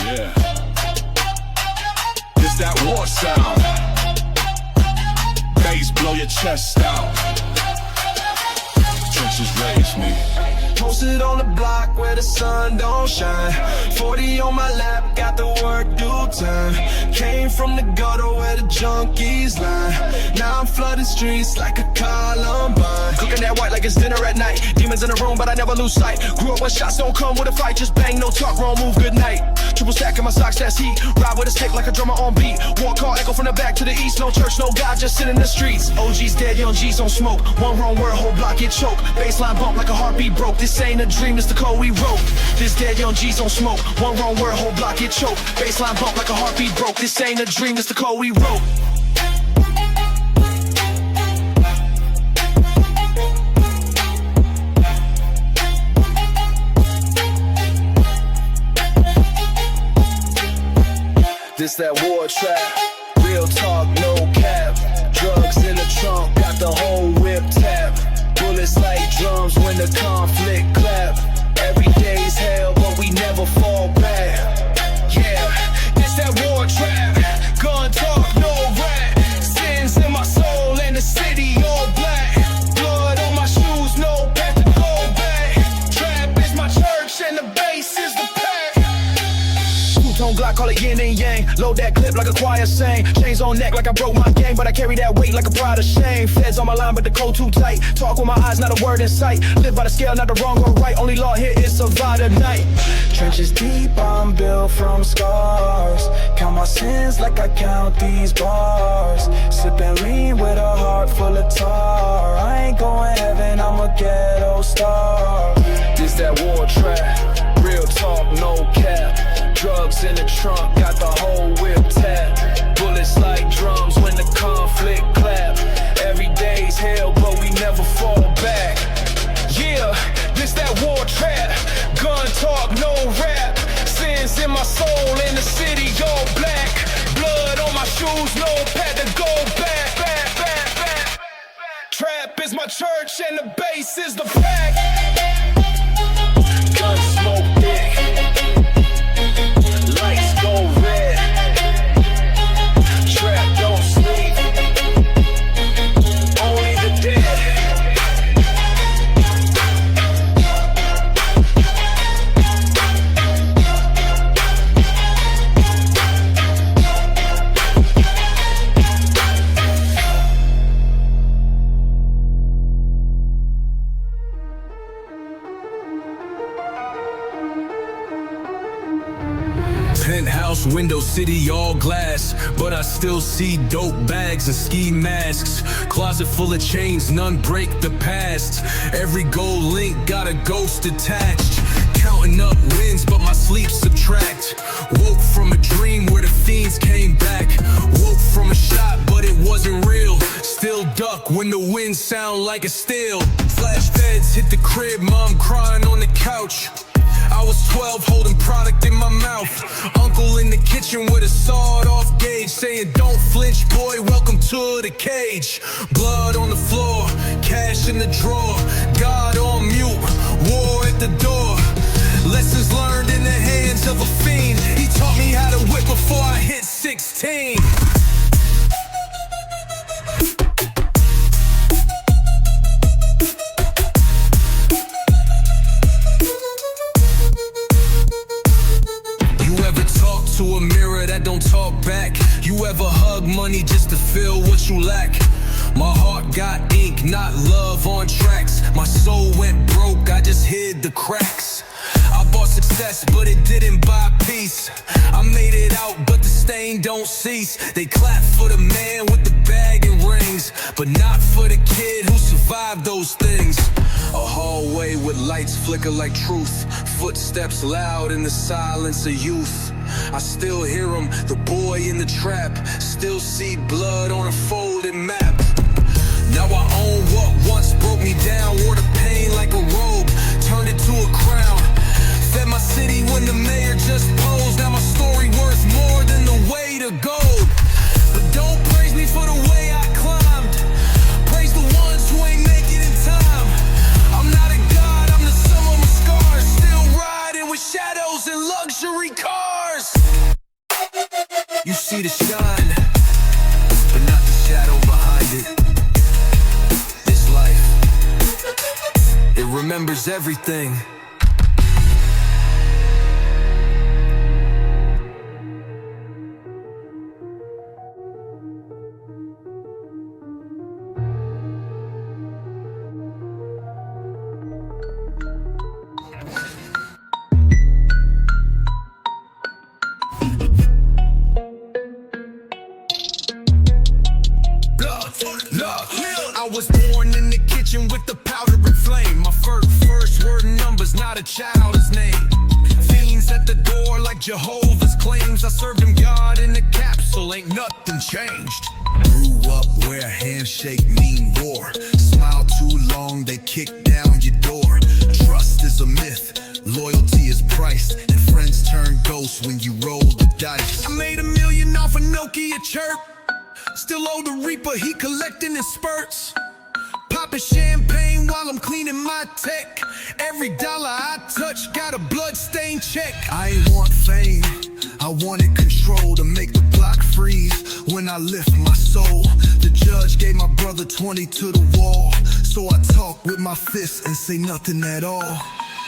Yeah. It's that war sound. Bass blow your chest out. Trenches raise me. Posted on the block where the sun don't shine. 40 on my lap, got the work due time. Came from the gutter where the junkies line. Now I'm flooding streets like a Columbine. Cooking that white like it's dinner at night. Demons in the room, but I never lose sight. Grew up when shots don't come with a fight. Just bang, no talk, wrong move, good night. Triple stack in my socks, that's heat. Ride with a stick like a drummer on beat. Walk call, echo from the back to the east. No church, no God, just sit in the streets. OG's dead, young G's on smoke. One wrong word, whole block get choked. Baseline bump like a heartbeat broke. This ain't a dream, it's the code we wrote. This dead young G's on smoke. One wrong word, whole block get choked. Baseline bump like a heartbeat broke. This ain't a dream, it's the code we wrote. This that war trap, real talk, no cap. Drugs in the trunk, got the whole whip tap. Bullets like drums when the conflict clap. Every day's hell, but we never fall back. Yeah, this that war trap, gun talk, no rap. Sins in my soul and the city all black. Blood on my shoes, no path to go back. Trap is my church and the bass is the pack. Two-tone Glock, call it yin and yang. Load that clip like a choir sang. Chains on neck like I broke my game, but I carry that weight like a pride of shame. Feds on my line, but the code too tight. Talk with my eyes, not a word in sight. Live by the scale, not the wrong or right. Only law here is survive the night. Trenches deep, I'm built from scars. Count my sins like I count these bars. Sipping lean with a heart full of tar. I ain't going heaven, I'm a ghetto star. This that war trap, real talk, no cap. Drugs in the trunk, got the whole whip tap. Bullets like drums when the conflict clap. Every day's hell, but we never fall back. Yeah, this that war trap. Gun talk, no rap. Sins in my soul, in the city, all black. Blood on my shoes, no path to go back, back, back, back. Trap is my church and the bass is the pack. Gun smoke thick. Lights go red. Trap don't sleep. Only the dead. Penthouse window, city all glass, but I still see dope bags and ski masks. Closet full of chains, none break the past. Every gold link got a ghost attached. Counting up wins, but my sleep subtract. Woke from a dream where the fiends came back. Woke from a shot, but it wasn't real. Still duck when the wind sound like a steel. Flash beds hit the crib, mom crying on the couch. I was 12 holding product in my mouth. Uncle in the kitchen with a sawed-off gauge saying, don't flinch, boy, welcome to the cage. Blood on the floor, cash in the drawer. God on mute, war at the door. Lessons learned in the hands of a fiend. He taught me how to whip before I hit 16. To a mirror that don't talk back. You ever hug money just to feel what you lack? My heart got ink, not love on tracks. My soul went broke, I just hid the cracks. I bought success, but it didn't buy peace. I made it out, but the stain don't cease. They clap for the man with the bag and rings, but not for the kid who survived those things. A hallway with lights flicker like truth. Footsteps loud in the silence of youth. I still hear him, the boy in the trap. Still see blood on a folded map. Now I own what once broke me down. Wore the pain like a robe, turned it to a crown. Fed my city when the mayor just posed. Now my story worth more than the weight of gold. But don't praise me for the way I climbed. Praise the ones who ain't make it in time. I'm not a god, I'm the sum of my scars. Still riding with shadows and luxury cars. You see the shine, but not the shadow behind it. This life, it remembers everything. I was born in the kitchen with the powder and flame. My first word and numbers, not a child's name. Fiends at the door like Jehovah's claims. I served him God in the capsule, ain't nothing changed. Grew up where a handshake mean war. Smile too long, they kick down your door. Trust is a myth, loyalty is priced, and friends turn ghosts when you roll the dice. I made $1 million off a Nokia chirp. Still owe the Reaper, he collecting in spurts. Popping champagne while I'm cleaning my tech. Every dollar I touch got a bloodstained check. I ain't want fame, I wanted control to make the block freeze when I lift my soul. The judge gave my brother 20 to the wall, so I talk with my fists and say nothing at all.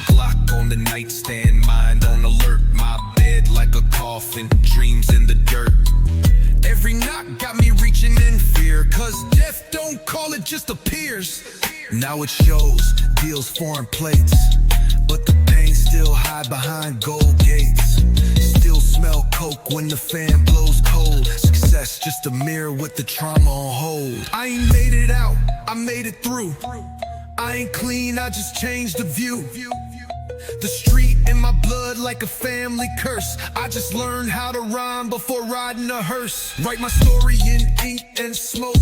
Glock on the nightstand, mind on alert. My bed like a coffin, dreams in the dirt. Every knock got me reaching in fear, cause death don't call, it just appears. Now it shows, deals foreign plates, but the pain still hide behind gold gates. Still smell coke when the fan blows cold. Success just a mirror with the trauma on hold. I ain't made it out, I made it through. I ain't clean, I just changed the view. The street in my blood like a family curse. I just learned how to rhyme before riding a hearse. Write my story in ink and smoke,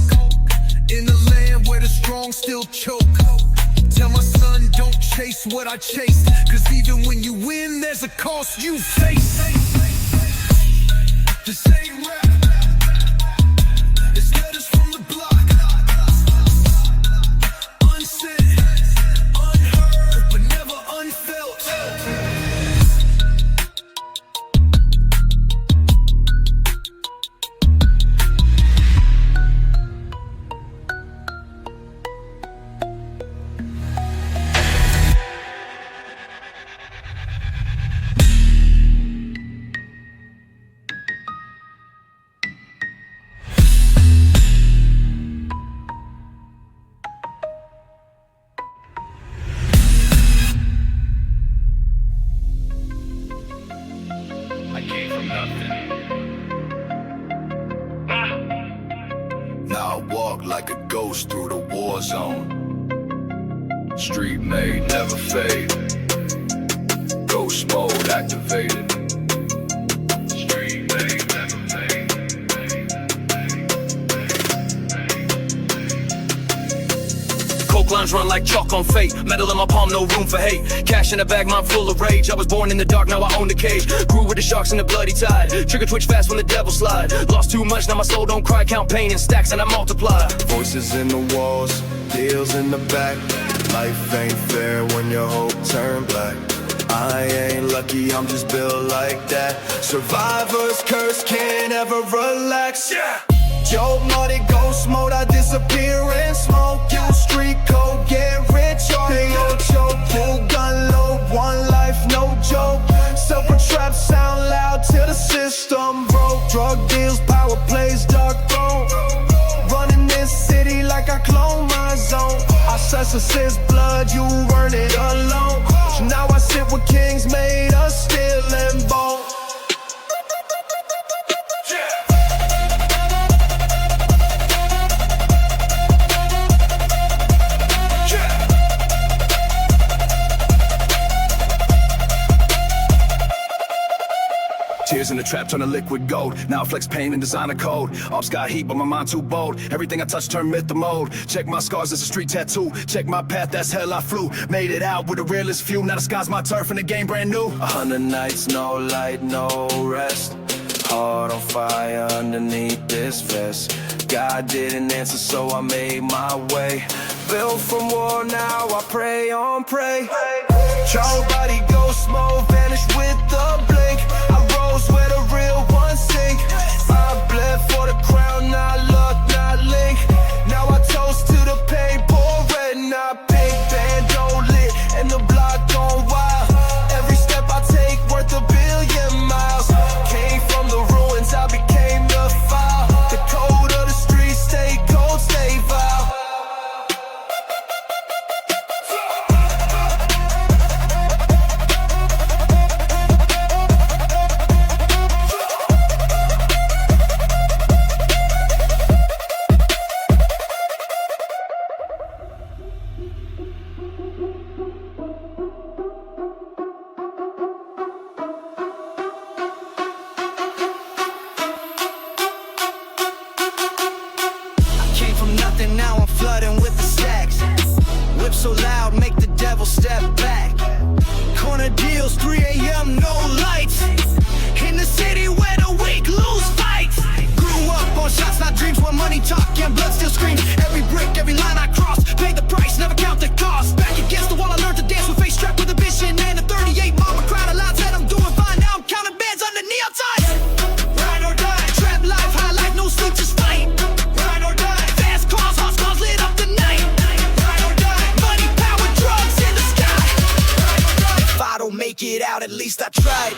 in a land where the strong still choke. Tell my son don't chase what I chased, cause even when you win there's a cost you face. This ain't rap, it's letters from the block. Unsaid, unheard, but never unfelt. Now I walk like a ghost through the war zone. Street made, never fade. Ghost mode activated. Street made, never fade. Coke lines run like chalk on fate. Metal in my palm, no room for hate. Cash in the bag, mind full of rage. I was born in the dark, now I own the cage. Grew with the sharks and the bloody tide. Trigger twitch fast when the devil slide. Lost too much, now my soul don't cry. Count pain in stacks and I multiply. Voices in the walls, deals in the back. Life ain't fair when your hope turn black. I ain't lucky, I'm just built like that. Survivor's curse, can't ever relax. Yeah. Joe money, ghost mode, I disappear in smoke. You street code, get rich or no choke. Full gun load, one life, no joke. Silver trap sound loud till the system broke. Drug deals, power plays, dark throne. Running this city like I clone my zone. I assess blood, you earn it alone. So now I sit with kings made of steel and bone. Tears in the trap turn to liquid gold. Now I flex pain and design a code. Ops got heat, but my mind too bold. Everything I touch turn myth to mode. Check my scars, it's a street tattoo. Check my path, that's hell I flew. Made it out with the realest few. Now the sky's my turf and the game brand new. 100 nights, no light, no rest. Heart on fire underneath this vest. God didn't answer, so I made my way. Built from war, now I pray on pray. Charles body ghost mode, vanish with the blink. I rose where the real ones sink. double step back. Corner deals, 3 a.m., no lights. In the city where the weak lose fights. Grew up on shots, not dreams, where money talk and blood still screams. Every brick, every line I cross, paid the price, never count the cost. Back against the wall, I learned to dance with face strapped with a vision and a 38 mama crowd of loud said I'm doing fine. Now I'm counting bands under neon signs. Ride or die, trap life, high life, no sleep, just fight. Ride or die, fast cars, hot cars lit up the night. Ride or die, money, power, drugs in the sky. Ride or die, if I don't make it out, at least I tried.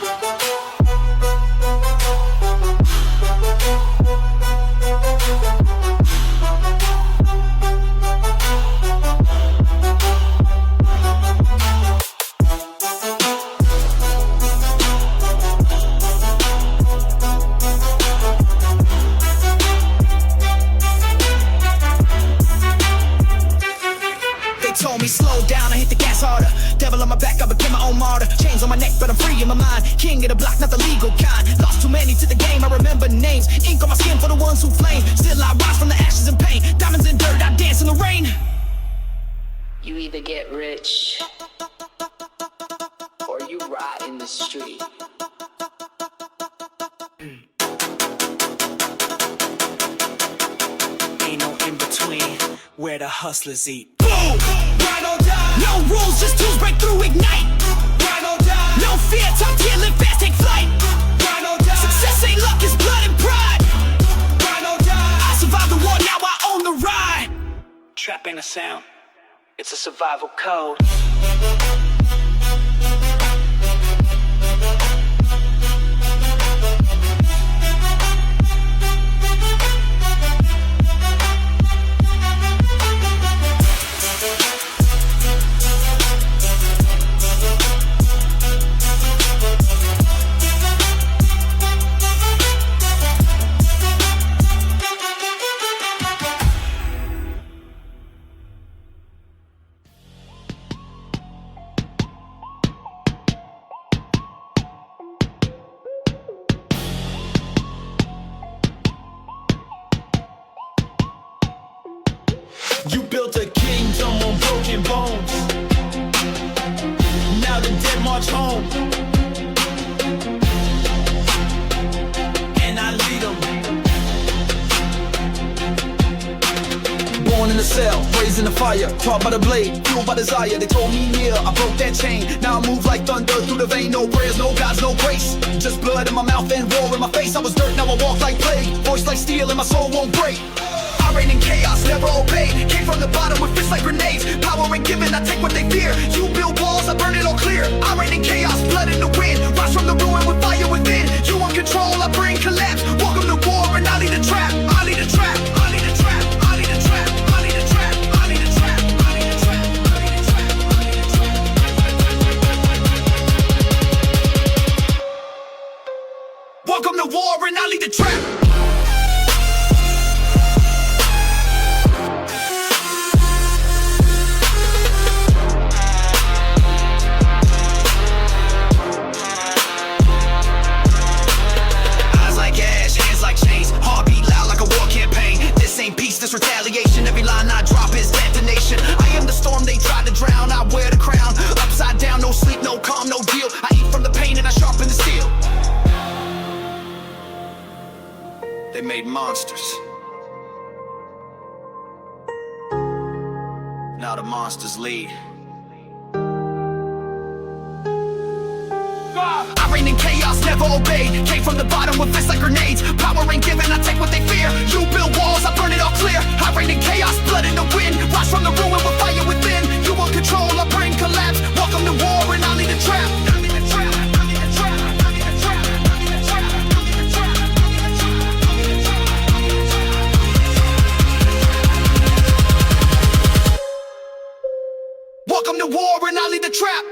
Told me slow down, I hit the gas harder. Devil on my back, I became my own martyr. Chains on my neck, but I'm free in my mind. King of the block, not the legal kind. Lost too many to the game, I remember names. Ink on my skin for the ones who flame. Still I rise from the ashes and pain. Diamonds and dirt, I dance in the rain. You either get rich or you rot in the street. Ain't no in between where the hustlers eat. Boom! Ride or die. No rules, just tools break through, ignite. Ride or die. No fear, top tier, live fast, take flight. Ride or die. Success ain't luck, it's blood and pride. Ride or die. I survived the war, now I own the ride. Trap ain't a sound, it's a survival code. You built a kingdom on broken bones. Now the dead march home, and I lead them. Born in the cell, raised in the fire, taught by the blade, fueled by desire. They told me yeah, I broke that chain. Now I move like thunder through the vein. No prayers, no gods, no grace. Just blood in my mouth and war in my face. I was dirt, now I walk like plague. Voice like steel and my soul won't break. I reign in chaos, never obey. Came from the bottom with fists like grenades. Power ain't given, I take what they fear. You build walls, I burn it all clear. I reign in chaos, blood in the wind. Rise from the ruin with fire within. You want control, I bring collapse. Welcome to war and I lead a trap. I lead a trap, I lead a trap, I lead a trap, I lead a trap, I lead a trap, I lead a trap, I lead a trap, I lead a trap. Welcome to war and I lead the trap. Peace, this retaliation. Every line I drop is detonation. I am the storm they try to drown. I wear the crown. Upside down, no sleep, no calm, no deal. I eat from the pain and I sharpen the steel. They made monsters. Now the monsters lead. I reign in chaos, never obey. Came from the bottom with fists like grenades. Power ain't given, I take what they fear. You build walls, I burn it all clear. I reign in chaos, blood in the wind. Rise from the ruin with fire within. You want control, I bring collapse. Welcome to war and I lead a trap. I lead a trap, I lead a trap, I lead a trap, I lead a trap, I lead a trap, I lead a trap, I lead a trap, I lead a trap. Welcome to war and I lead the trap.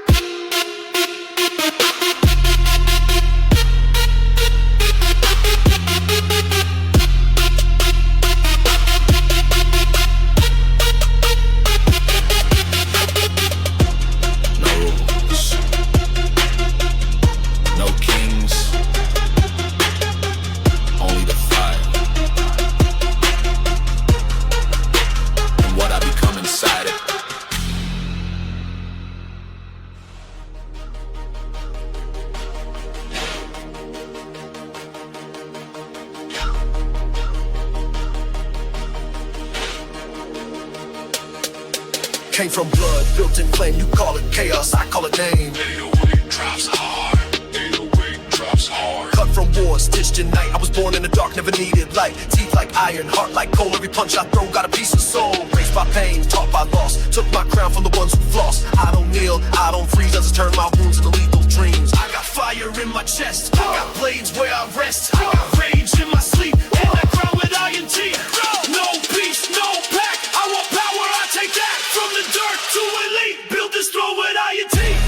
Came from blood, built in flame. You call it chaos, I call it name. 808 drops hard. 808 drops hard. Cut from war, stitched in night. I was born in the dark, never needed light. Teeth like iron, heart like coal. Every punch I throw got a piece of soul. Raised by pain, taught by loss. Took my crown from the ones who floss. I don't kneel, I don't freeze. I just turn my wounds into lethal dreams. I got fire in my chest. I got blades where I rest. I got rage in my sleep. And I crown with iron teeth. No peace, no pack. I want power, I take that. From the dirt to elite. Build this throne with iron teeth.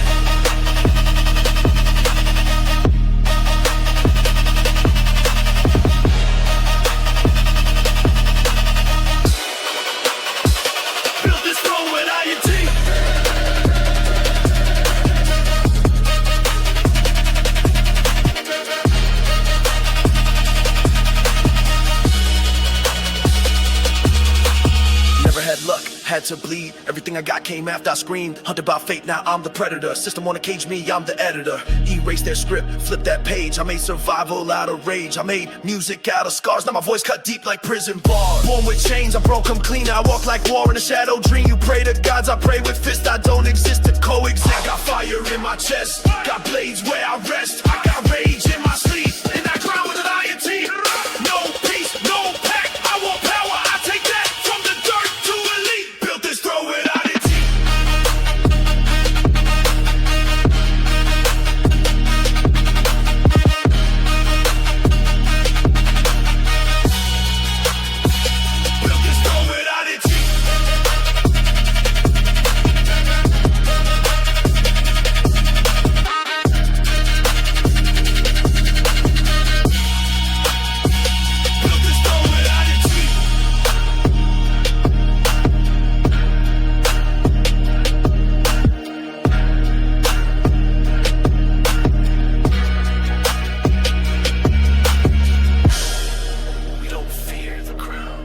Had to bleed, everything I got came after I screamed. Hunted by fate, now I'm the predator. System wanna cage me, I'm the editor. Erase their script, flip that page. I made survival out of rage. I made music out of scars, now my voice cut deep like prison bars. Born with chains, I broke them clean. I walk like war in a shadow dream. You pray to gods, I pray with fists. I don't exist to coexist. I got fire in my chest, got blades where I rest. I got rage in my sleep, and I crown with an iron teeth. No peace, no pack, I want power, I take that. From the dirt to elite, built this throne with iron teeth. Built this throne with iron teeth. Built this throne with iron teeth. We don't fear the crown.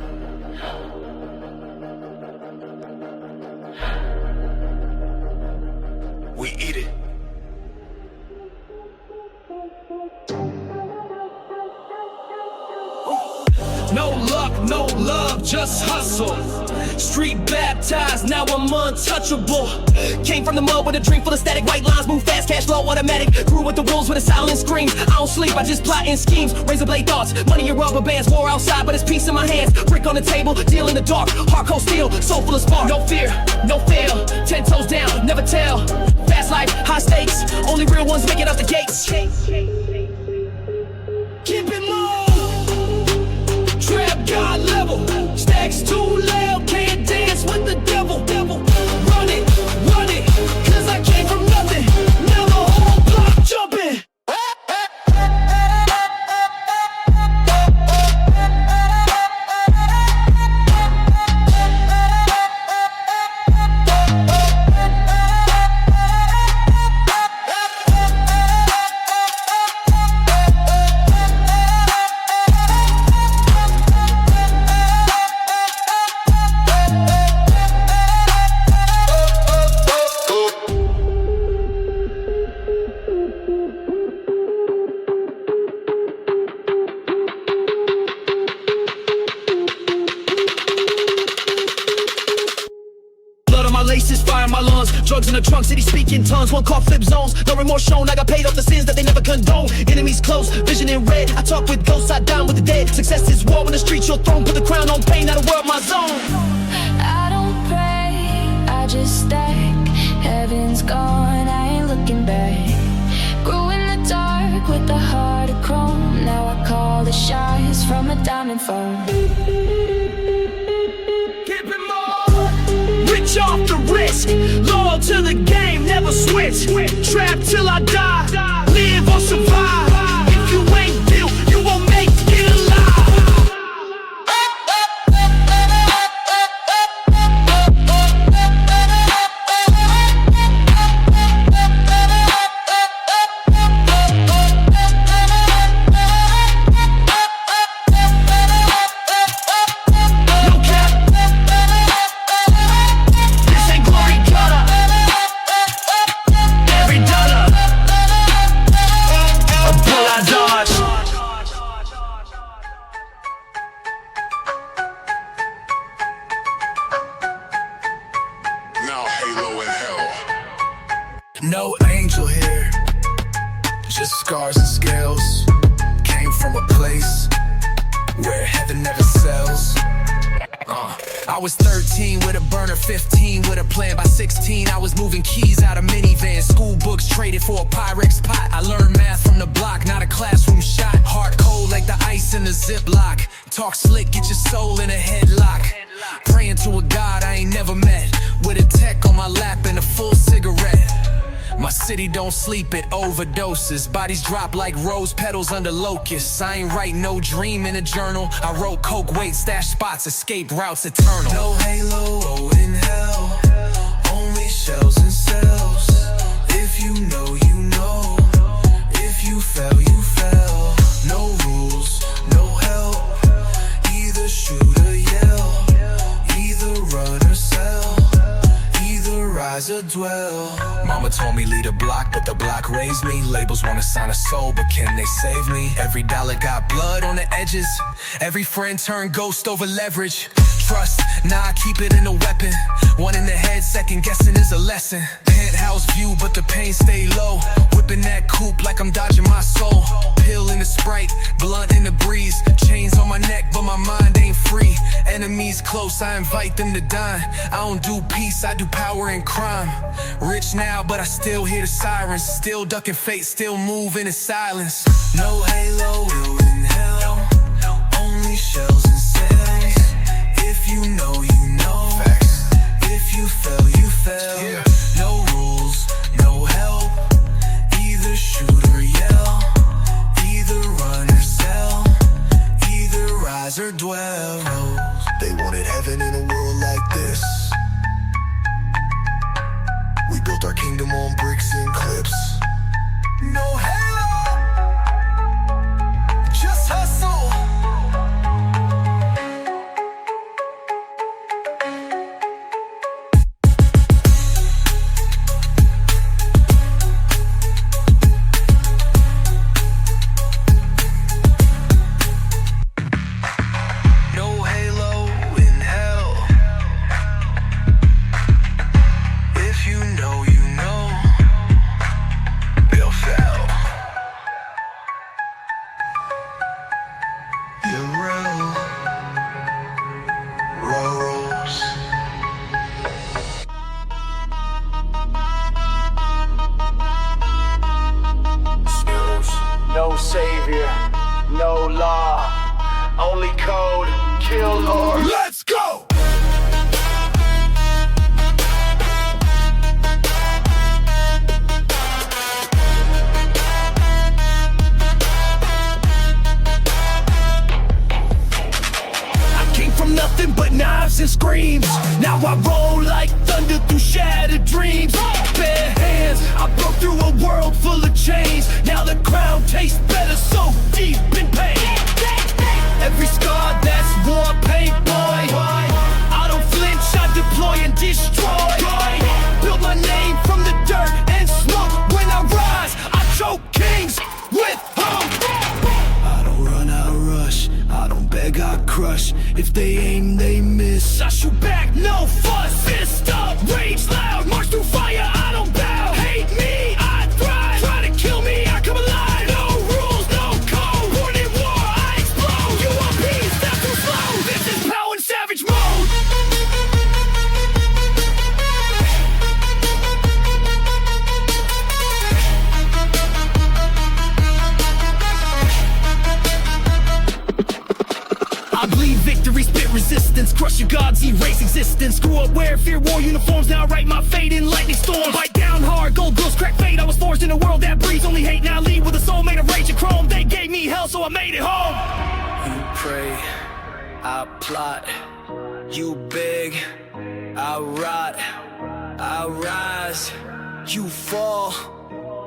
We eat it. No luck, no love, just hustle. Street baptized, now I'm untouchable. Came from the mud with a dream full of static. White lines move fast, cash flow automatic. Grew with the wolves with a silent scream. I don't sleep, I just plot in schemes. Razor blade thoughts, money in rubber bands. War outside, but it's peace in my hands. Brick on the table, deal in the dark. Hardcore steel, soul full of spark. No fear, no fail. 10 toes down, never tell. Fast life, high stakes. Only real ones make it out the gates. Keep it low. Trap God level, stacks too loud, can't dance with the devil. Run it, cause I came from nothing. Now the whole block jumping. Blood on my laces, fire in my lungs. Drugs in the trunk, city speaking tongues. One call flip zones, no remorse shown. I got paid off the sins that they never condone. Enemies close, vision in red. I talk with ghosts, I dine with the dead. Success is war in the streets, your throne. Put the crown on pain, now the world my zone. I don't pray, I just stack. Heaven's gone, I ain't looking back. Grew in the dark with the heart of chrome. Now I call the shots from a diamond phone. Keep it more. Rich off the risk, loyal to the game, never switch. Trapped till I die, live or survive. If you ain't built, you won't make it alive. No cap, this ain't glory gutter. Every dollar scars and scales. Came from a place where heaven never sells. I was 13 with a burner, 15 with a plan. By 16 I was moving keys out of minivans. School books traded for a Pyrex pot. I learned math from the block, not a classroom shot. Hard cold like the ice in the Ziploc. Talk slick, get your soul in a headlock. Praying to a God I ain't never met, with a tech on my lap and a full cigarette. My city don't sleep, it overdoses. Bodies drop like rose petals under locusts. I ain't write no dream in a journal. I wrote coke, weight, stash spots, escape routes eternal. No halo, oh in hell, only shells and cells. If you know, you know. If you fell, you fell. No rules, no help. Either shoot or yell, either run or sell, either rise or dwell. Mama told me lead a block, but the block raised me. Labels wanna sign a soul, but can they save me? Every dollar got blood on the edges. Every friend turned ghost over leverage. Trust, nah, I keep it in a weapon. One in the head, second guessing is a lesson. Penthouse view, but the pain stay low. Whipping that coupe like I'm dodging my soul. Pill in the Sprite, blunt in the breeze. Chains on my neck, but my mind ain't free. Enemies close, I invite them to dine. I don't do peace, I do power and crime. Rich now, but I still hear the sirens. Still ducking fate, still moving in silence. No halo, will in hell, only shells and cells. If you know, you know. Facts. If you fell, you fell. Yeah. No rules, no help. Either shoot or yell, either run or sell, either rise or dwell. They wanted heaven in a world like this. We built our kingdom on bricks and clips. No halo, just hustle. No savior, no law, only code, kill or let's go! I came from nothing but knives and screams. Now I roll like thunder through shattered dreams. Bare hands, I broke through a world full of chains. Now the crown tastes better, so deep in pain. Every scar, that's war paint, boy. I don't flinch, I deploy and destroy. Build my name from the dirt and smoke. When I rise, I choke kings with hope. I don't run, I rush. I don't beg, I crush. If they aim, they miss. I shoot back, no fuss. Fist up, rage loud, march through fire. I don't bow. Hate me, I thrive. Try to kill me, I come alive. No rules, no code. Born in war, I explode. You want peace, that's too slow. This is power in savage mode. I bleed victory, spit resistance. Crush your gods, erase existence. Screw up, wear fear, war uniforms. Now I write my fate in lightning storms. Bite down hard, gold grills, crack fate. I was forged in a world that breeds only hate. Now I lead with a soul made of rage and chrome. They gave me hell, so I made it home. You pray, I plot. You beg, I rot. I rise, you fall.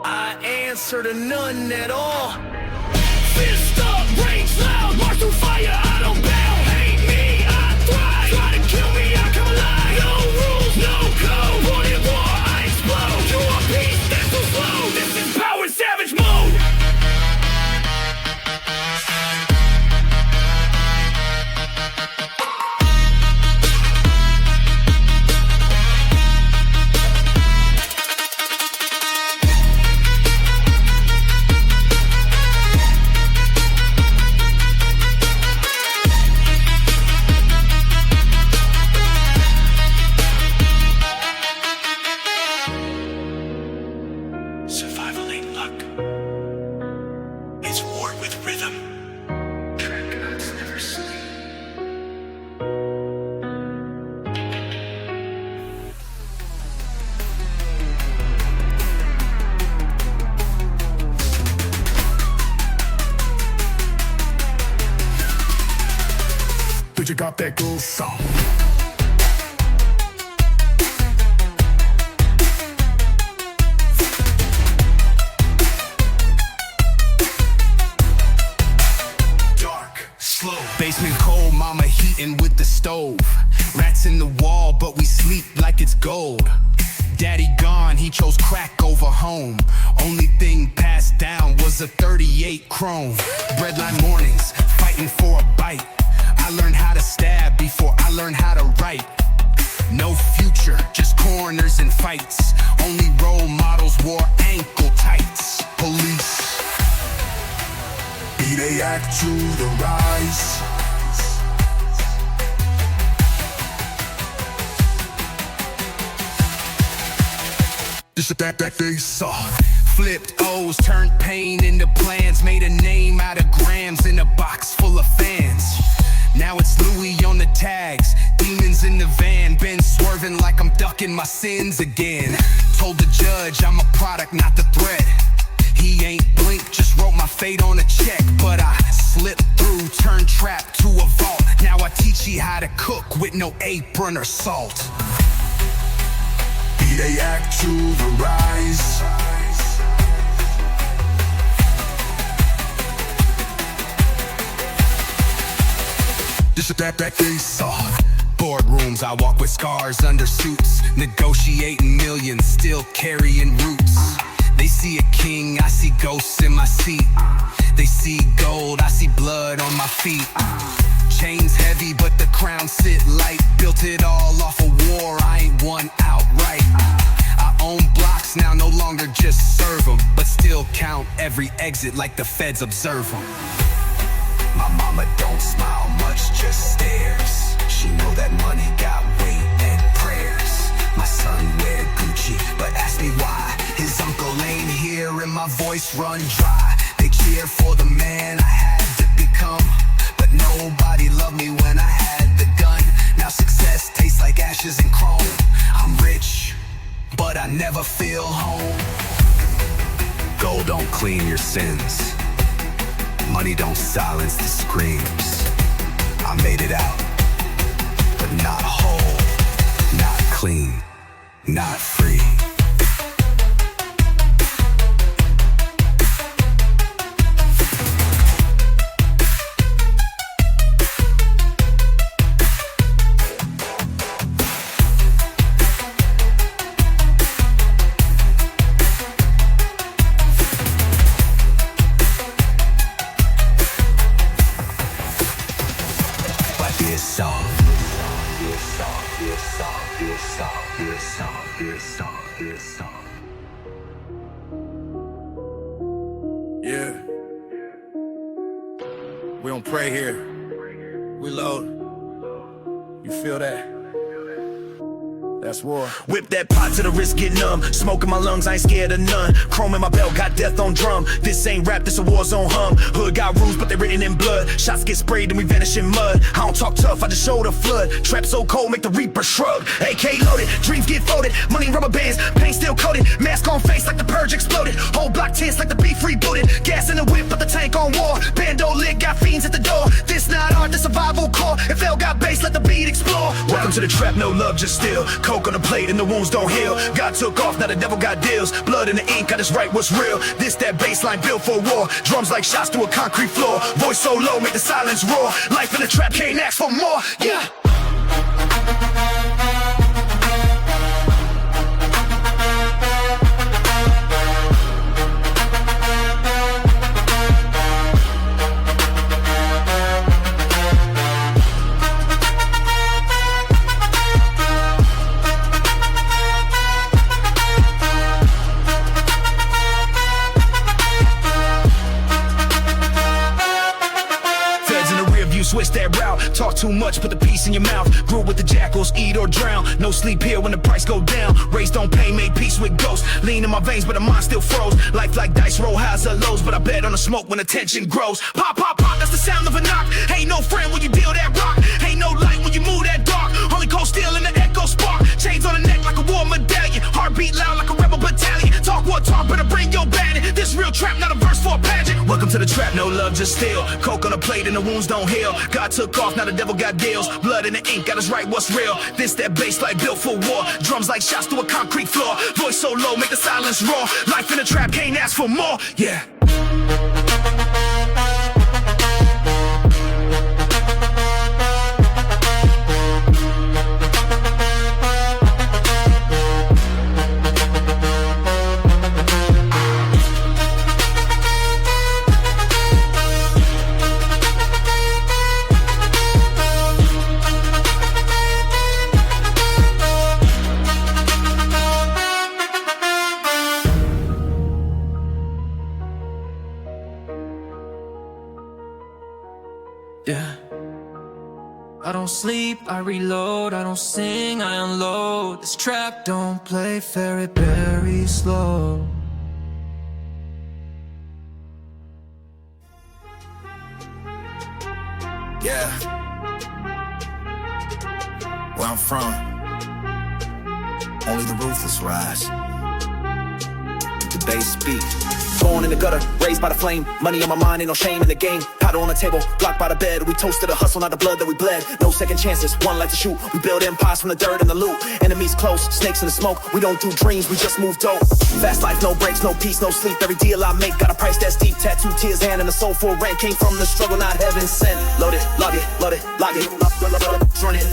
I answer to none at all. Fist up, rage loud, march through fire, I don't bow. Hate me, I thrive. Try to kill me, I come alive. No rules, no code. Born in war, I explode. You want peace, that's too slow. This is power in savage mode. heard you got that good song. Basement cold, mama heating with the stove. Rats in the wall, but we sleep like it's gold. Daddy gone, he chose crack over home. Only thing passed down was a 38 chrome. Breadline mornings, fighting for a bite. I learned how to stab before I learned how to write. No future, just corners and fights. Only role models wore ankle tights. Police. Be they act to the rise. This is that they saw. Flipped O's, turned pain into plans. Made a name out of grams in a box full of fans. Now it's Louis on the tags, demons in the van. Been swerving like I'm ducking my sins again. Told the judge I'm a product, not the threat. He ain't blinked, just wrote my fate on a check. But I slipped through, turned trap to a vault. Now I teach you how to cook with no apron or salt. Be they act to the rise. This is that they saw. Boardrooms, I walk with scars under suits. Negotiating millions, still carrying roots. They see a king, I see ghosts in my seat. They see gold, I see blood on my feet. Chains heavy, but the crown sit light. Built it all off a war, I ain't won outright. I own blocks now, no longer just serve them, but still count every exit like the feds observe them. My mama don't smile much, just stares. She know that money got weight and prayers. My son wear Gucci, but ask me why. His uncle ain't here and my voice run dry. They cheer for the man I had to become, but nobody loved me when I had the gun. Now success tastes like ashes and chrome. I'm rich, but I never feel home. Gold don't clean your sins. Money don't silence the screams. I made it out, but not whole, not clean, not free. Yeah. We don't pray here. We load. You feel that? That's war. Whip that pot to the wrist, get numb. Smoke in my lungs, I ain't scared of none. Chrome in my belt, got death on drum. This ain't rap, this a war zone hum. Hood got rules, but they written in blood. Shots get sprayed and we vanish in mud. I don't talk tough, I just show the flood. Trap so cold, make the reaper shrug. AK loaded, dreams get folded. Money rubber bands, paint still coated. Mask on face like the purge exploded. Whole block tense like the beef rebooted. Gas in the whip, but the tank on war. Bando lit, got fiends at the door. This not art, the survival core. If L got bass, let the beat explore. Welcome to the trap, no love, just still. Coke on the plate and the wounds don't heal. God took off, now the devil got deals. Blood in the ink, I just write what's real. This that baseline built for war. Drums like shots to a concrete floor. Voice so low, make the silence roar. Life in the trap, can't ask for more. Yeah. Switch that route, talk too much, put the peace in your mouth. Grew with the jackals, eat or drown. No sleep here when the price go down. Raised on pain, made peace with ghosts. Lean in my veins, but the mind still froze. Life like dice, roll highs or lows, but I bet on the smoke when the tension grows. Pop, pop, pop, that's the sound of a knock. Ain't no friend when you deal that rock. Ain't no light when you move that dark. Only cold steel in the echo spark. Chains on the neck like a war medallion. Heartbeat loud like a rebel battalion. Talk what talk, better bring your bandit. This real trap, not a verse for a pageant. Welcome to to the trap, no love, just steal. Coke on a plate and the wounds don't heal. God took off, now the devil got deals. Blood in the ink, got us right, what's real? This, that bass like built for war. Drums like shots through a concrete floor. Voice so low, make the silence roar. Life in the trap, can't ask for more, yeah. Yeah. I don't sleep, I reload, I don't sing, I unload. This trap don't play fair, very slow. Yeah. Where I'm from, only the ruthless rise. The bass speak. Born in the gutter, raised by the flame. Money on my mind, ain't no shame in the game. Powder on the table, blocked by the bed. We toasted a hustle, not the blood that we bled. No second chances, one life to shoot. We build empires from the dirt and the loot. Enemies close, snakes in the smoke. We don't do dreams, we just move dope. Fast life, no breaks, no peace, no sleep. Every deal I make got a price that's deep. Tattoo, tears, hand, and a soul for rent. Came from the struggle, not heaven sent. Load it, log it, load it, log it. Run it,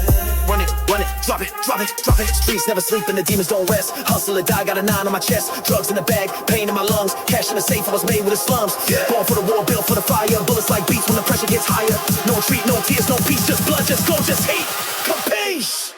run it, run it, drop it, drop it, drop it. Streets never sleep and the demons don't rest. Hustle or die, got a 9 on my chest. Drugs in the bag, pain in my lungs. Cash in the safe, I was made with the slums. Born for the war, built for the fire. Bullets like beats when the pressure gets higher. No retreat, no tears, no peace, just blood, just gold, just hate. Capiche?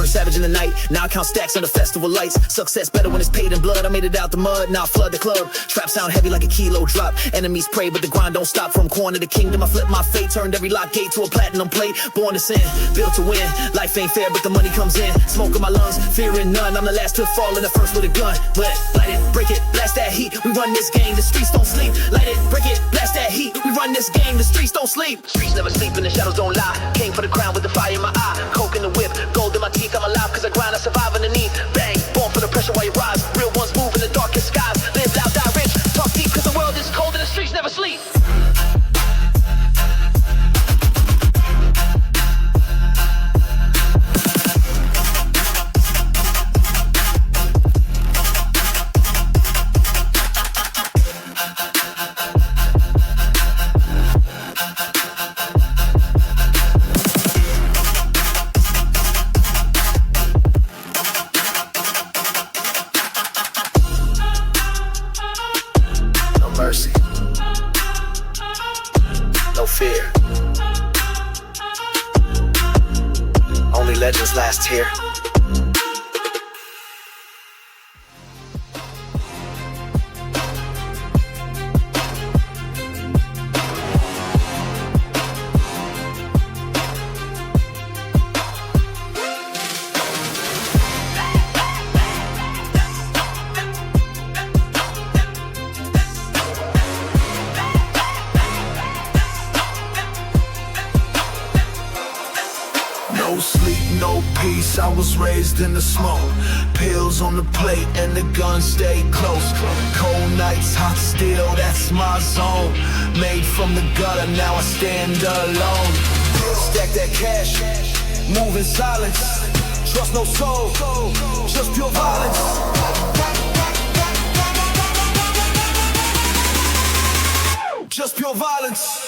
Savage in the night, now I count stacks under festival lights. Success better when it's paid in blood. I made it out the mud, now I flood the club. Trap sound heavy like a kilo drop. Enemies pray, but the grind don't stop. From corner to kingdom, I flip my fate. Turned every lock gate to a platinum plate. Born to sin, built to win. Life ain't fair, but the money comes in. Smoke in my lungs, fearing none. I'm the last to fall and the first with a gun. But light it, break it, blast that heat. We run this game, the streets don't sleep. Light it, break it, blast that heat. We run this game, the streets don't sleep. Streets never sleep and the shadows don't lie. Came for the crown with the fire in my eye. Coke in the whip, gold in my teeth. I'm alive cause I grind, I survive underneath. Bang, born for the pressure while you rise. Real ones move in the darkest skies. Live loud, die rich. Talk deep cause the world is cold and the streets never sleep. Mercy, no fear. Only legends last here. No sleep, no peace, I was raised in the smoke. Pills on the plate and the gun stay close. Cold nights, hot steel, that's my zone. Made from the gutter, now I stand alone. Stack that cash, move in silence. Trust no soul, just pure violence. Just pure violence.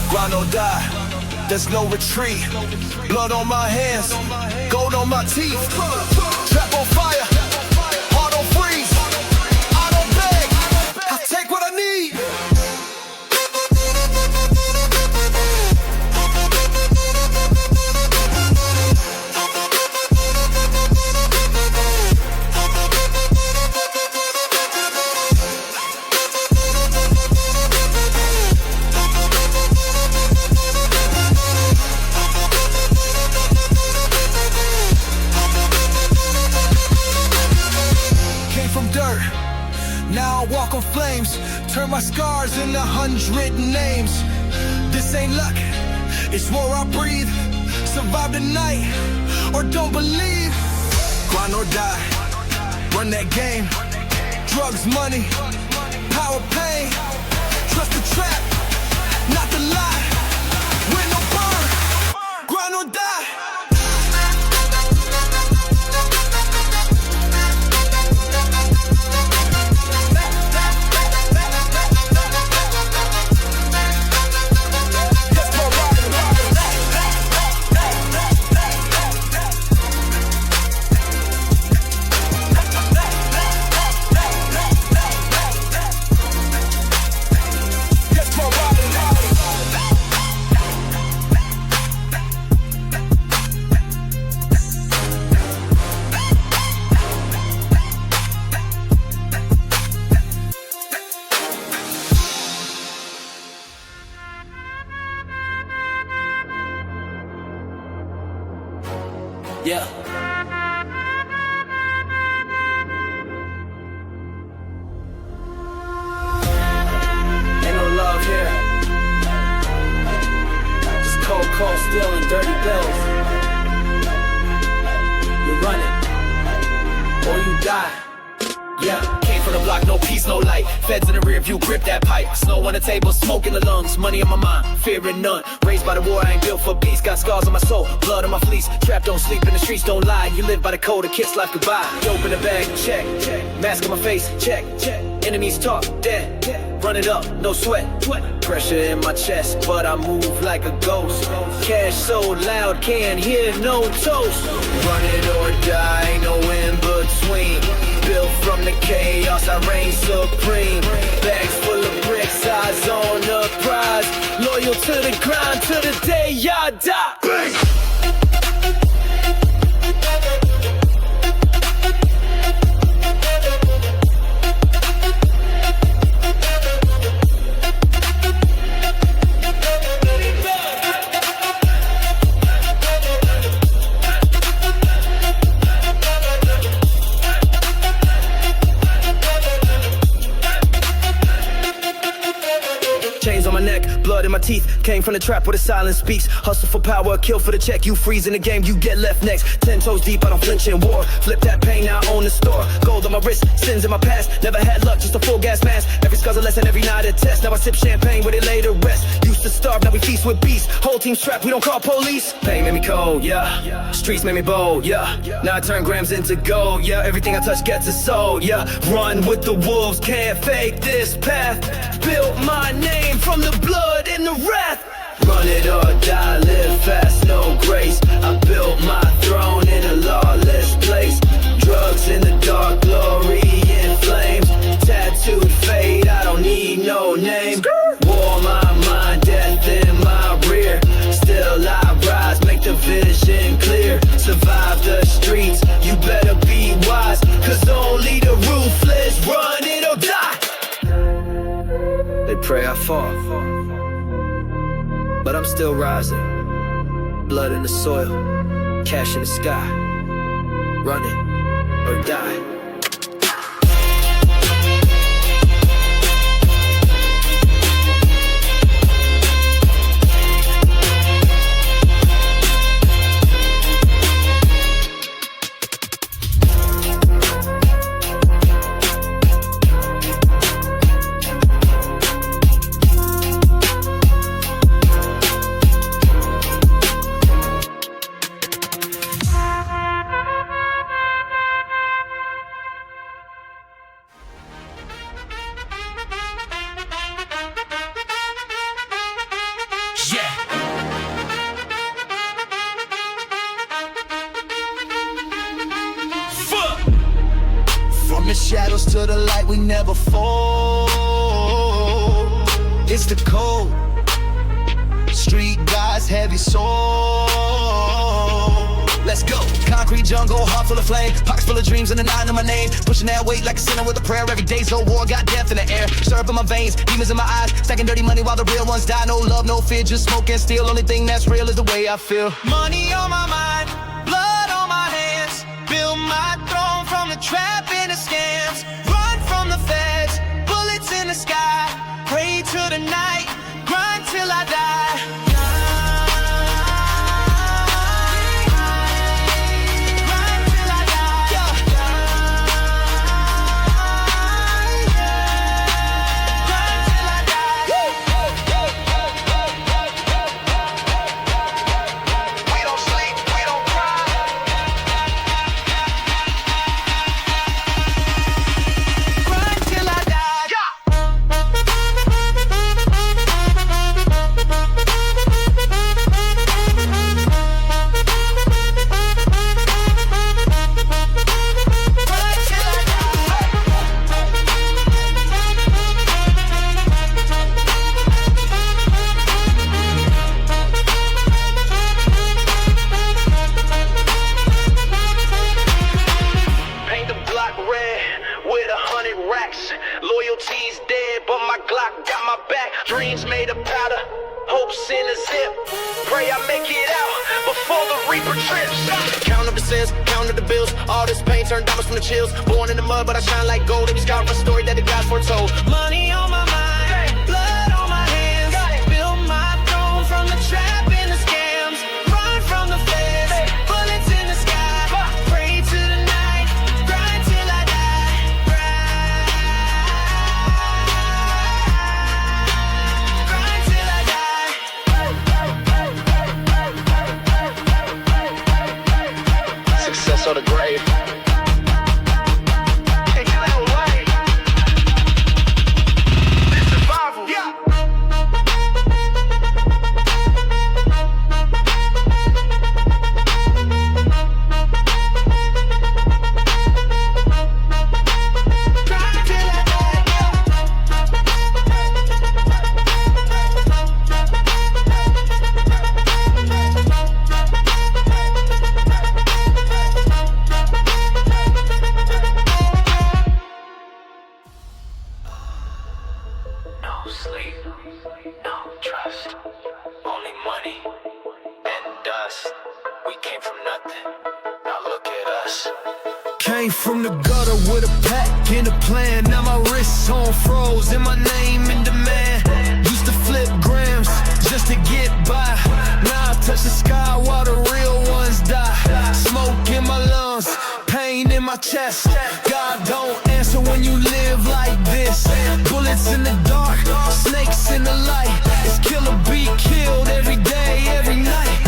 Grind or die, there's no retreat. Blood on my hands, gold on my teeth. Trap on fire, Now I walk on flames, turn my scars into 100 names. This ain't luck, it's where I breathe. Survive the night, or don't believe. Grind or die, run that game. Drugs, money, power, pain. Trust the trap, not the lie. Win or burn, grind or die. Yeah. Ain't no love here. Just cold steel and dirty bills. You run it, or you die. Yeah, came from the block, no peace, no light. Feds in the rear view, grip that pipe. Snow on the table, smoke in the lungs. Money on my mind, fear and none. Raised by the war, I ain't built for peace. Got scars on my soul, blood on my fleece. Trapped, don't sleep in the streets, don't lie. You live by the code, a kiss life goodbye. You open the bag, check. Mask on my face, check. Enemies talk, dead. Run it up, no sweat. Pressure in my chest, but I move like a ghost. Cash so loud, can't hear no toast. Run it or die, ain't no in between. Built from the chaos, I reign supreme. Bags full of bricks, eyes on the prize. Loyal to the grind, to the day I die. Bang! Chains on my neck, blood in my teeth. Came from the trap where the silence speaks. Hustle for power, kill for the check. You freeze in the game, you get left next. 10 toes deep, I don't flinch in war. Flip that pain, now I own the store. Gold on my wrist, sins in my past. Never had luck, just a full gas mask. Every scar's a lesson, every night a test. Now I sip champagne where they lay to rest. Used to starve, now we feast with beasts. Whole team's trapped, we don't call police. Pain made me cold, yeah. Streets made me bold, yeah. Now I turn grams into gold, yeah. Everything I touch gets a soul, yeah. Run with the wolves, can't fake this path. Built my name from the blood and the wrath. Run it or die, live fast, no grace. I built my throne in a lawless place. Drugs in the dark, glory in flames. Tattooed fate, I don't need no name. War my mind, death in my rear. Still I rise, make the vision clear. Survive the streets, you better be wise. Cause only the ruthless run it or die. They pray I fall, but I'm still rising. Blood in the soil, cash in the sky. Run it or die. From the shadows to the light, we never fall. It's the code. Street guys, heavy soul. Let's go. Concrete jungle, heart full of flame. Pockets full of dreams and a nine in my name. Pushing that weight like a sinner with a prayer. Every day's no war, got death in the air. Syrup in my veins, demons in my eyes. Stacking dirty money while the real ones die. No love, no fear, just smoke and steal. Only thing that's real is the way I feel. Money on my mind, blood on my hands. Build my throne from the trap and the scams. Run from the feds. but my Glock got my back. Dreams made of powder, hopes in a zip. Pray I make it out before the Reaper trips. Count up the sins, count up the bills. All this pain turned diamonds from the chills. Born in the mud, but I shine like gold. Every scar from a story that the gods foretold. Money on my mind, blood on my hands. Build my throne from the trap and the scams. Run from the feds, bullets in the sky. Pray to the night, grind till I die. Grind till I die. Success or the grave. Take it away. It's survival. Yeah. No sleep, no trust, only money and dust. We came from nothing, now look at us. Came from the gutter with a pack and a plan. Now my wrists on froze and my name in demand. Used to flip grams just to get by. Now I touch the sky while the real ones die. Smoke in my lungs, pain in my chest. God don't answer when you live like this. Bullets in the dark, snakes in the light. It's kill or be killed every day, every night.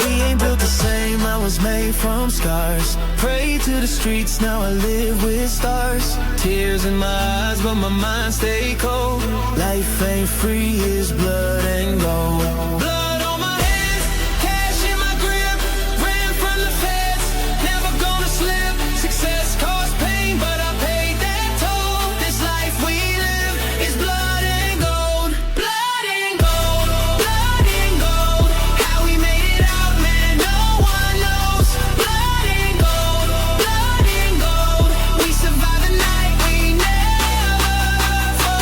We ain't built the same, I was made from scars. Pray to the streets, now I live with stars. Tears in my eyes, but my mind stay cold. Life ain't free, it's blood and gold. Blood on my hands, cash in my grip. Ran from the feds, never gonna slip. Success caused pain, but I paid that toll. This life we live is blood and gold. Blood and gold, blood and gold. How we made it out, man, no one knows. Blood and gold, blood and gold. We survived the night, we never fall.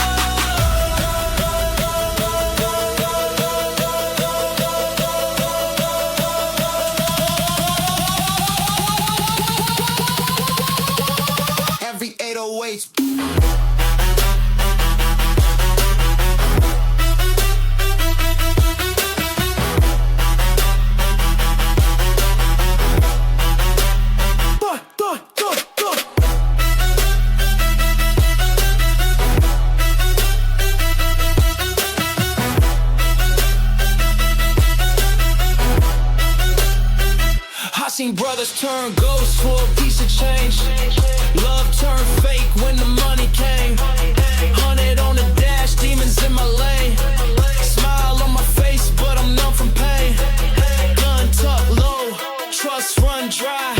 Every 808's I seen brothers turn ghosts for a piece of change. Love turned fake when the money came. 100 on the dash, demons in my lane. Smile on my face, but I'm numb from pain. Gun tucked low, trust run dry.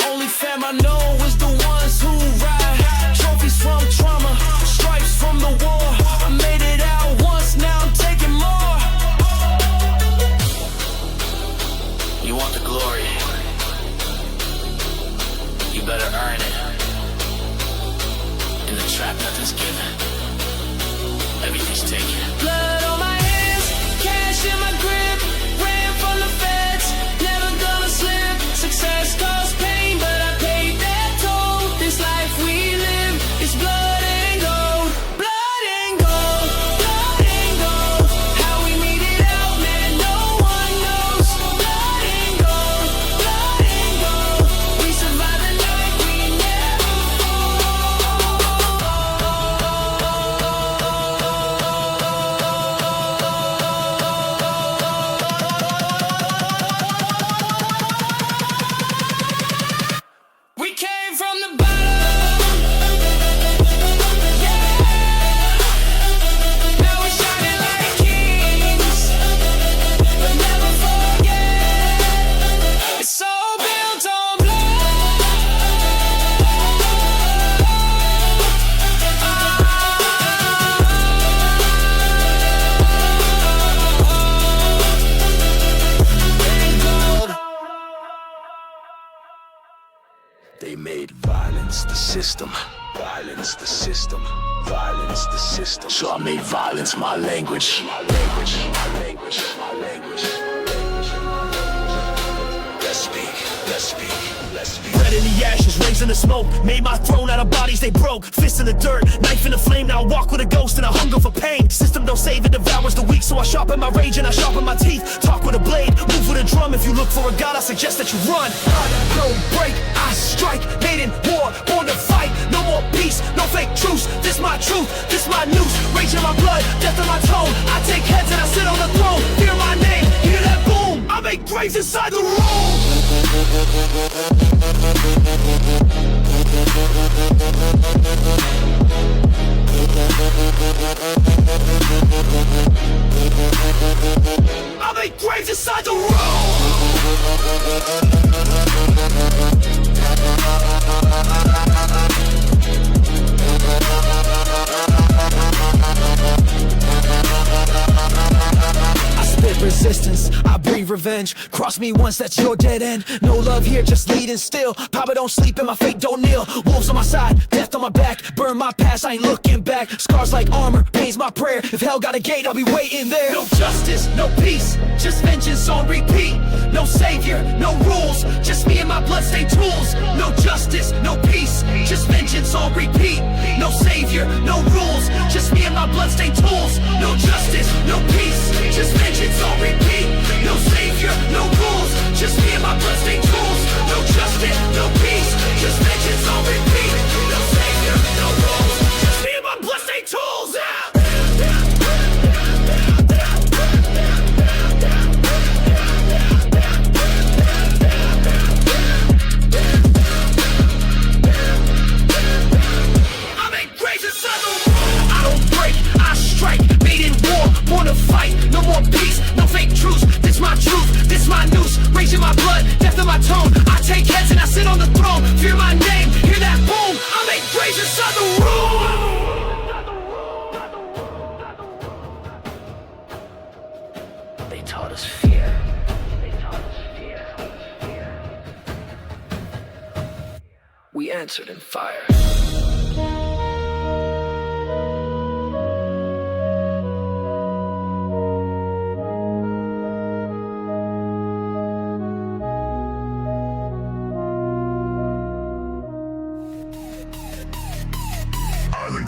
Only fam I know is the ones who ride. Trophies from trauma, stripes from the war. I made it out once, now I'm taking more. You want the glory, you better earn it. In the trap, nothing's given, everything's taken. Blood on my hands, cash in my grip. Ran from the feds, never gonna slip. Success caused pain, but I paid that toll. This life we live is blood and gold. Blood and gold, blood and gold. How we made it out, man, no one knows. Blood and gold, blood and gold. We survived the night, we never We came from the bottom, yeah. Now we're shining like kings, but never forget. It's all built on blood. They made violence the system. Violence the system. Violence the system. So I made violence my language. My language, my language, my language. Let's speak, let's speak, let's speak. Bread in the ashes, raising the smoke. Made my throne out of bodies they broke. Fist in the dirt, knife in the flame. Now I walk with a ghost and a hunger for pain. System don't save, it devours the weak. So I sharpen my rage and I sharpen my teeth. Talk with a blade, move with a drum. If you look for a god, I suggest that you run. I don't break, I strike. Made in war, born to fight. No more peace, no fake truce. This my truth, this my noose. Rage in my blood, death in my tone. I take heads and I sit on the throne. Fear my name, hear that boom. I make graves inside the room. I make graves inside the room. I spit resistance, I breathe revenge. Cross me once, that's your dead end. No love here, just leading still. Papa don't sleep and my fate don't kneel. Wolves on my side, death on my back. Burn my past, I ain't looking back. Scars like armor, pain's my prayer. If hell got a gate, I'll be waiting there. No justice, no peace, just vengeance on repeat. No savior, no rules, just me and my bloodstained tools. No justice, no peace, just vengeance on repeat. No savior, no rules, just me and my bloodstained tools. No justice, no peace, just vengeance on repeat. No savior, no rules, just me and my bloodstained tools. No justice, no peace, just vengeance on repeat. No savior, no rules, just me and my bloodstained tools. Born to fight, no more peace, no fake truce. This my truth, this my noose. Rage in my blood, death in my tone. I take heads and I sit on the throne. Fear my name, hear that boom. I make graves inside the room. They taught us fear. They taught us fear. We answered in fire.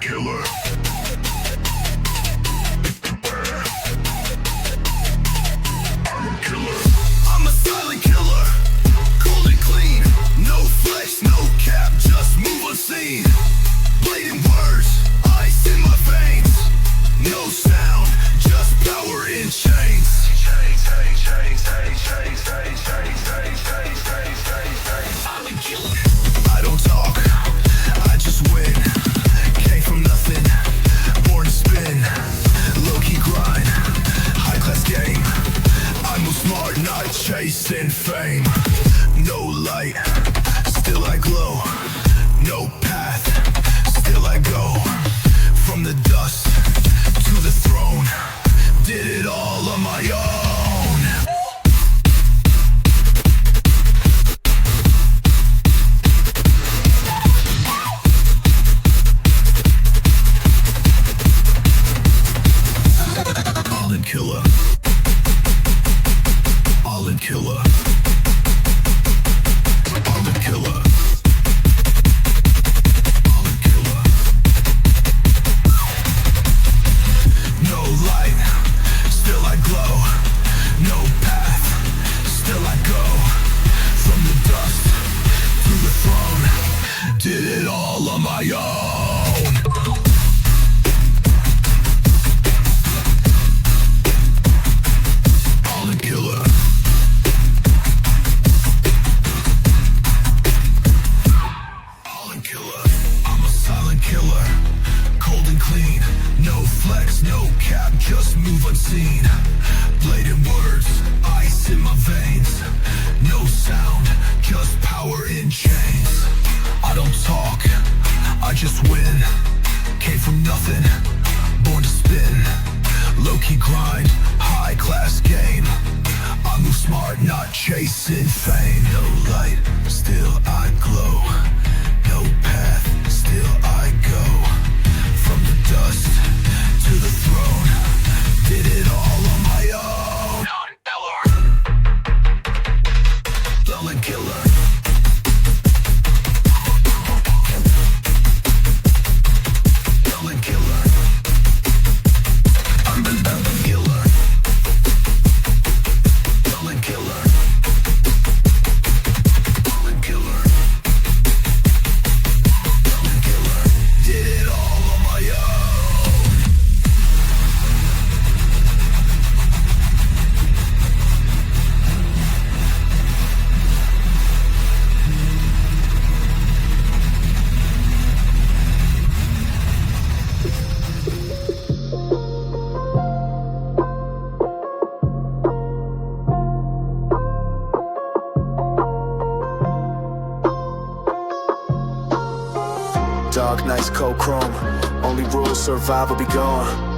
Killer. I'm a silent killer, cold and clean. No flex, no cap, just move unseen. Blatant words, ice in my veins. No sound, just power in chains. Silent killer. I don't talk, I just win. Came from nothing, born to spin. Low-key grind, high-class game. I move smart, not chasing fame. No light, still I glow. No path, still I go. From the dust to the throne, did it all on my own. Killer. All in killer. All in killer. All in killer. No light, still I glow. No path, still I go. From the dust to the throne, did it all on my own. Just move unseen. Blatant words, ice in my veins. No sound, just power in chains. I don't talk, I just win. Came from nothing, born to spin. Low-key grind, high-class game. I move smart, not chasing fame. No light, still I glow. No path, still I go. From the Dark nights, cold chrome. Only rule, survival be gone.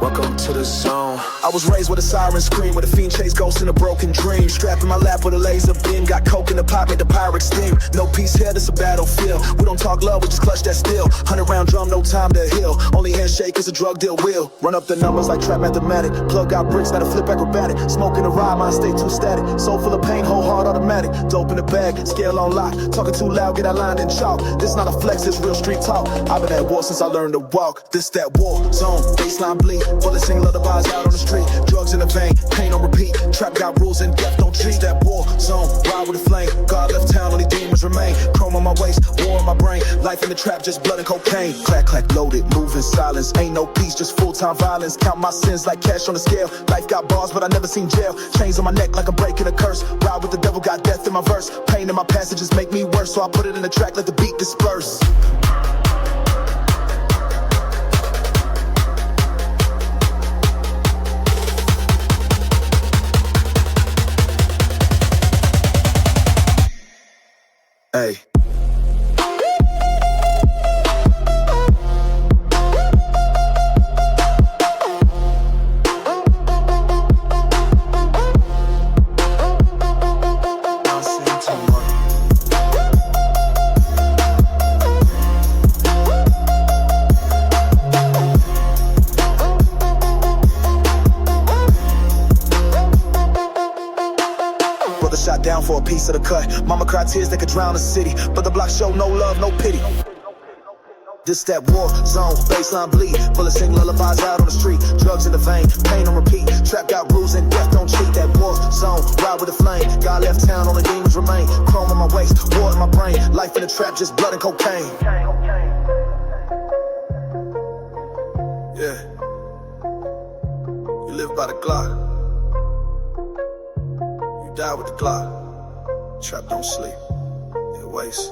Welcome to the zone. I was raised with a siren scream, with a fiend chase ghosts in a broken dream. Strapped in my lap with a laser beam, got coke in the pot, made the pirate steam. No peace here, this a battlefield. We don't talk love, we just clutch that steel. 100-round drum, no time to heal. Only handshake is a drug deal will. Run up the numbers like trap mathematic. Plug out bricks, let a flip acrobatic. Smoking a ride, mind stay too static. Soul full of pain, whole heart automatic. Dope in the bag, scale on lock. Talking too loud, get outlined in chalk. This not a flex, this real street talk. I've been at war since I learned to walk. This that war zone, baseline bleed. Bullets sing lullabies out on the street. Drugs in the vein, pain on repeat. Trap got rules and death don't treat. That war zone, ride with a flame. God left town, only demons remain. Chrome on my waist, war on my brain. Life in the trap, just blood and cocaine. Clack, clack, loaded, move in silence. Ain't no peace, just full-time violence. Count my sins like cash on the scale. Life got bars, but I never seen jail. Chains on my neck like I'm breaking a curse. Ride with the devil, got death in my verse. Pain in my passages make me worse, so I put it in the track, let the beat disperse. Hey. Shot down for a piece of the cut. Mama cried tears that could drown the city, but the block show no love, no pity. This that war zone, baseline bleed. Bullets sing lullabies out on the street. Drugs in the vein, pain on repeat. Trap got rules and death don't cheat. That war zone, ride with the flame. God left town, only demons remain. Chrome on my waist, war in my brain. Life in the trap, just blood and cocaine. Yeah. You live by the Glock. Die with the Glock. Trap don't sleep, it wastes.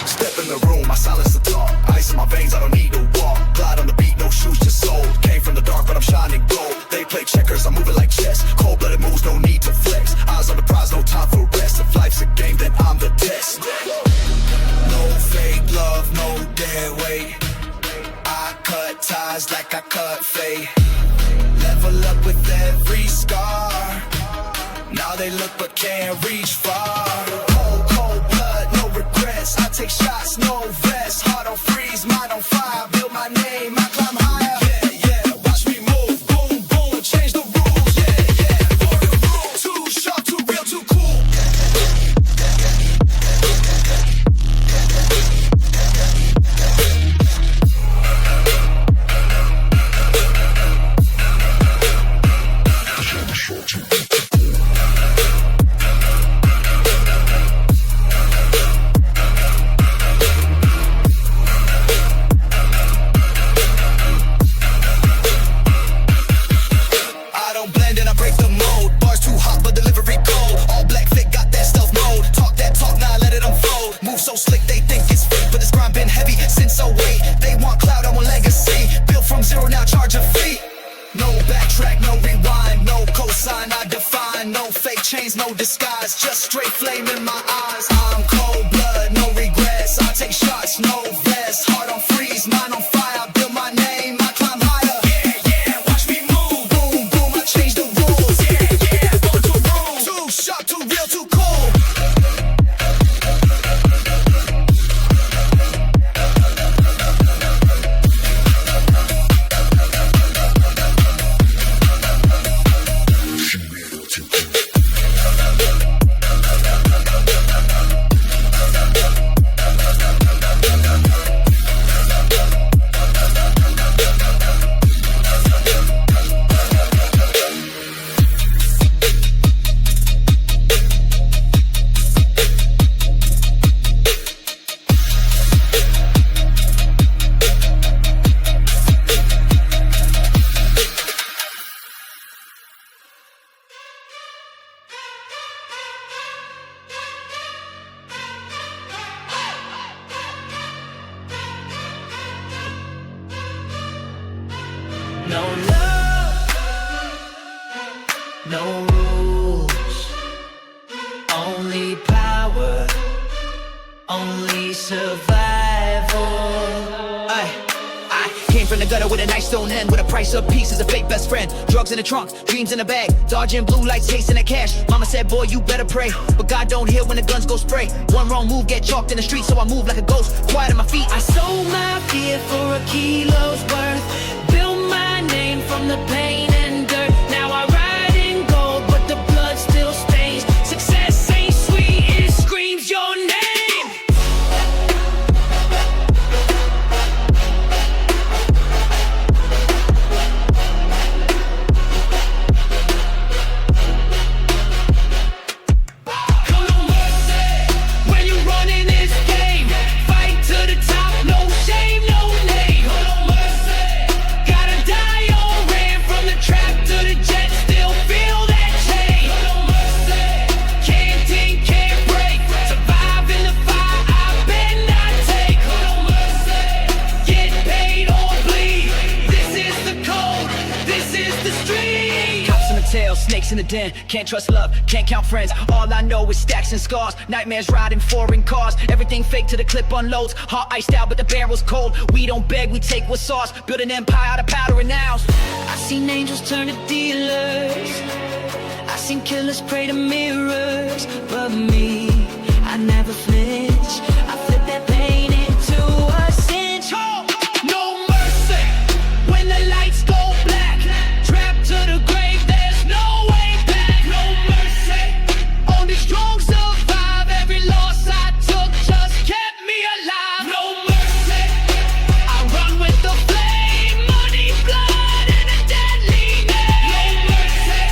Step in the room, I silence the talk. Ice in my veins, I don't need to walk. Glide on the beat, no shoes, just soul. Came from the dark, but I'm shining gold. They play checkers, I'm moving like chess. Cold-blooded moves, no need to flex. Eyes on the prize, no time for rest. If life's a game, then I'm the test. No fake love, no dead weight. I cut ties like I cut fate. Level up with every scar. Now they look but can't reach far. Cold, cold blood, no regrets. I take shots, no vest. Heart on freeze, mind on fire. Build my name, I climb higher. Yeah, yeah, watch me move. Boom, boom, change the rules. Yeah, yeah, too sharp, too real, too cool. So slick they think it's fake, but this grind been heavy since 08. They want clout, I want legacy. Built from zero, now charge a fee. No backtrack, no rewind, no cosign, I define. No fake chains, no disguise, just straight flame in my eyes. I'm cold blood, no regrets. I take shots, no vest. Heart on freeze, mind on fire. Build my name, I climb higher. Yeah, yeah, watch me move. Boom, boom, I change the rules. Yeah, yeah, follow the rules. Too sharp, too real, too cool. No love, no rules, only power, only survival. I came from the gutter with a nice stone end, with a price of peace as a fake best friend. Drugs in the trunk, dreams in the bag, dodging blue lights, chasing the cash. Mama said, boy, you better pray, but God don't hear when the guns go spray. One wrong move, get chalked in the street, so I move like a ghost, quiet on my feet. I sold my fear for a kilo's worth, built my name from the pain and dirt. Now I ride in gold, but the blood still stains. Success ain't sweet, it screams your name. Snakes in the den, can't trust love, can't count friends. All I know is stacks and scars, nightmares riding foreign cars. Everything fake till the clip unloads, heart iced out but the barrel's cold. We don't beg, we take what's ours, build an empire out of powder and ounce. I seen angels turn to dealers, I seen killers pray to mirrors, but me, I never flinch. I flip that pain into a cinch. No mercy when the lights go black, trapped to the grave. Strong survive, every loss I took just kept me alive. No mercy, I run with the flame, money, blood, and a deadly name. No mercy,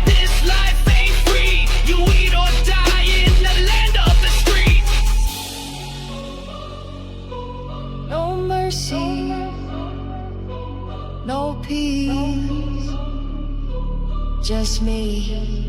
this life ain't free, you eat or die in the land of the street. No mercy, no peace, just me.